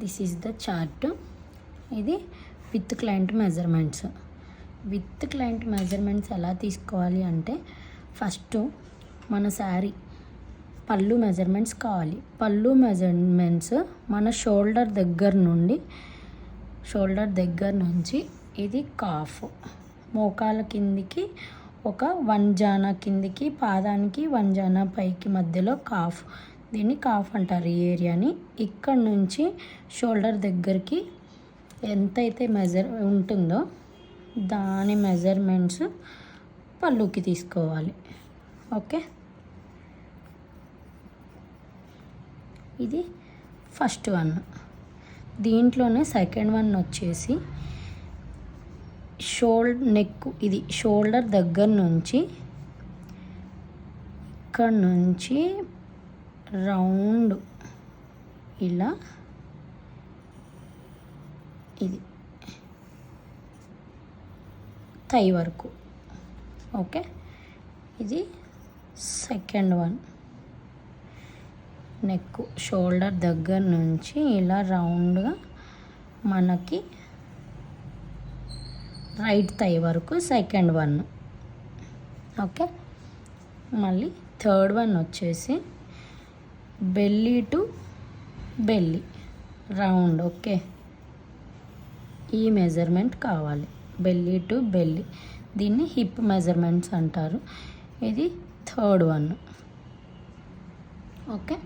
This is the chart. ఇది with client measurements. With client measurements ఎలా తీసుకోవాలి అంటే, ఫస్ట్ మన శారీ పళ్ళు మెజర్మెంట్స్ కావాలి. పళ్ళు మెజర్మెంట్స్ మన షోల్డర్ దగ్గర నుంచి ఇది కాఫ్, మోకాల కిందికి ఒక 1 జానా కిందికి, పాదానికి 1 జానా పైకి మధ్యలో కాఫ్. దీన్ని కాఫ్ అంటారు ఈ ఏరియాని. ఇక్కడ నుంచి షోల్డర్ దగ్గరికి ఎంతైతే మెజర్ ఉంటుందో దాని మెజర్మెంట్స్ పళ్ళుకి తీసుకోవాలి. ఓకే, ఇది ఫస్ట్ వన్. దీంట్లోనే సెకండ్ వన్ వచ్చేసి నెక్. ఇది షోల్డర్ దగ్గర నుంచి ఇక్కడ నుంచి రౌండ్ ఇలా, ఇది థై వరకు. ఓకే, ఇది సెకండ్ వన్. నెక్ షోల్డర్ దగ్గర నుంచి ఇలా రౌండ్గా మనకి రైట్ థై వరకు సెకండ్ వన్. ఓకే, మళ్ళీ థర్డ్ వన్ వచ్చేసి belly to belly round. Okay, ఈ మెజర్మెంట్ కావాలి, బెల్లీ టు బెల్లీ. దీన్ని హిప్ మెజర్మెంట్స్ అంటారు. ఇది థర్డ్ వన్. ఓకే.